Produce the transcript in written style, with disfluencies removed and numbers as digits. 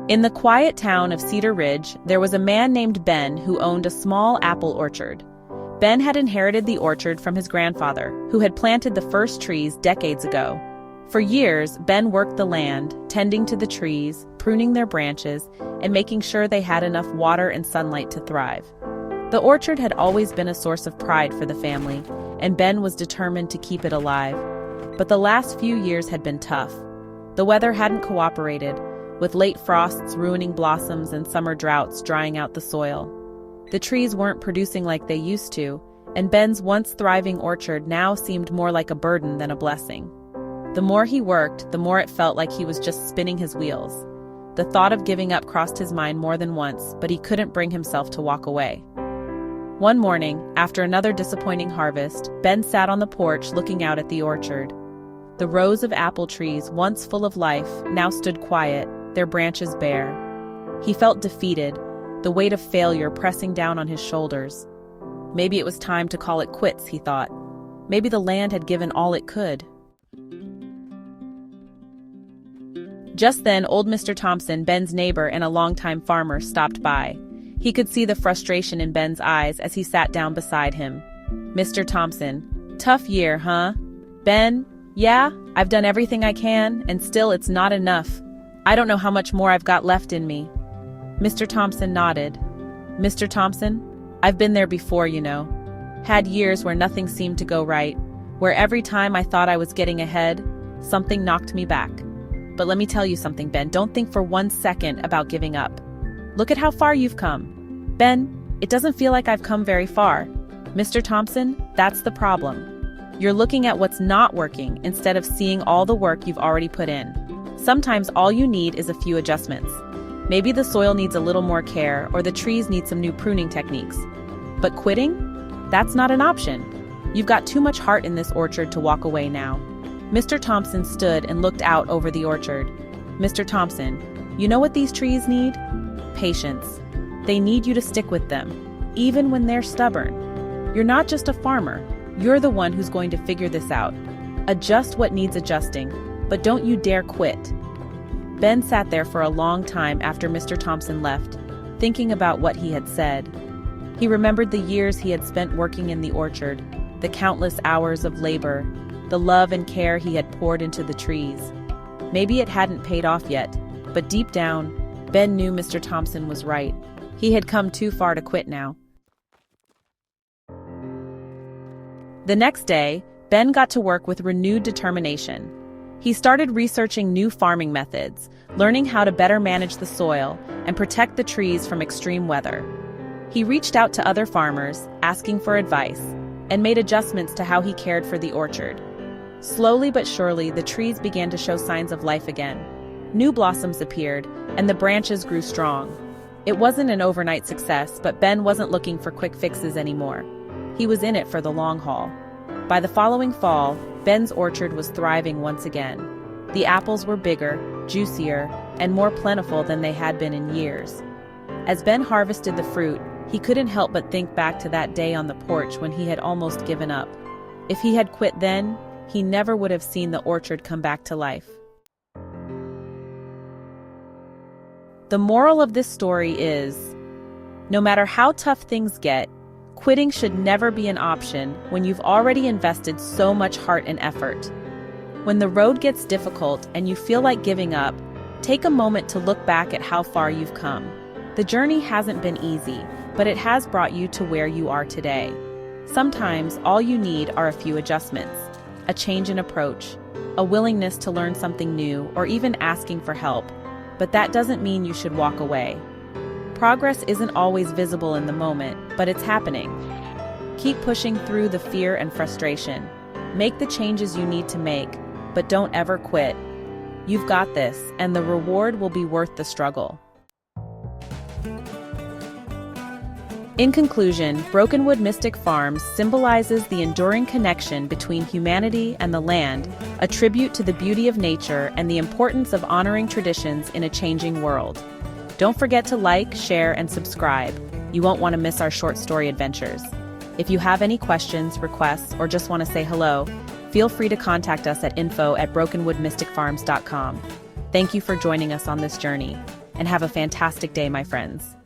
In the quiet town of Cedar Ridge, there was a man named Ben who owned a small apple orchard. Ben had inherited the orchard from his grandfather, who had planted the first trees decades ago. For years, Ben worked the land, tending to the trees, pruning their branches, and making sure they had enough water and sunlight to thrive. The orchard had always been a source of pride for the family, and Ben was determined to keep it alive. But the last few years had been tough. The weather hadn't cooperated, with late frosts ruining blossoms and summer droughts drying out the soil. The trees weren't producing like they used to, and Ben's once thriving orchard now seemed more like a burden than a blessing. The more he worked, the more it felt like he was just spinning his wheels. The thought of giving up crossed his mind more than once, but he couldn't bring himself to walk away. One morning, after another disappointing harvest, Ben sat on the porch looking out at the orchard. The rows of apple trees, once full of life, now stood quiet, their branches bare. He felt defeated, the weight of failure pressing down on his shoulders. Maybe it was time to call it quits, he thought. Maybe the land had given all it could. Just then, old Mr. Thompson, Ben's neighbor and a longtime farmer, stopped by. He could see the frustration in Ben's eyes as he sat down beside him. "Mr. Thompson, tough year, huh?" "Ben, yeah, I've done everything I can, and still it's not enough. I don't know how much more I've got left in me." Mr. Thompson nodded. "Mr. Thompson, I've been there before, you know. Had years where nothing seemed to go right, where every time I thought I was getting ahead, something knocked me back. But let me tell you something, Ben, don't think for 1 second about giving up. Look at how far you've come." "Ben, it doesn't feel like I've come very far." "Mr. Thompson, that's the problem. You're looking at what's not working instead of seeing all the work you've already put in. Sometimes all you need is a few adjustments. Maybe the soil needs a little more care, or the trees need some new pruning techniques. But quitting? That's not an option. You've got too much heart in this orchard to walk away now." Mr. Thompson stood and looked out over the orchard. "Mr. Thompson, you know what these trees need? Patience. They need you to stick with them, even when they're stubborn. You're not just a farmer. You're the one who's going to figure this out. Adjust what needs adjusting, but don't you dare quit." Ben sat there for a long time after Mr. Thompson left, thinking about what he had said. He remembered the years he had spent working in the orchard, the countless hours of labor, the love and care he had poured into the trees. Maybe it hadn't paid off yet, but deep down, Ben knew Mr. Thompson was right. He had come too far to quit now. The next day, Ben got to work with renewed determination. He started researching new farming methods, learning how to better manage the soil and protect the trees from extreme weather. He reached out to other farmers, asking for advice, and made adjustments to how he cared for the orchard. Slowly but surely, the trees began to show signs of life again. New blossoms appeared, and the branches grew strong. It wasn't an overnight success, but Ben wasn't looking for quick fixes anymore. He was in it for the long haul. By the following fall, Ben's orchard was thriving once again. The apples were bigger, juicier, and more plentiful than they had been in years. As Ben harvested the fruit, he couldn't help but think back to that day on the porch when he had almost given up. If he had quit then, he never would have seen the orchard come back to life. The moral of this story is, no matter how tough things get, quitting should never be an option when you've already invested so much heart and effort. When the road gets difficult and you feel like giving up, take a moment to look back at how far you've come. The journey hasn't been easy, but it has brought you to where you are today. Sometimes all you need are a few adjustments, a change in approach, a willingness to learn something new, or even asking for help. But that doesn't mean you should walk away. Progress isn't always visible in the moment, but it's happening. Keep pushing through the fear and frustration. Make the changes you need to make, but don't ever quit. You've got this, and the reward will be worth the struggle. In conclusion, Brokenwood Mystic Farms symbolizes the enduring connection between humanity and the land, a tribute to the beauty of nature and the importance of honoring traditions in a changing world. Don't forget to like, share, and subscribe. You won't want to miss our short story adventures. If you have any questions, requests, or just want to say hello, feel free to contact us at info@brokenwoodmysticfarms.com. Thank you for joining us on this journey. and have a fantastic day, my friends.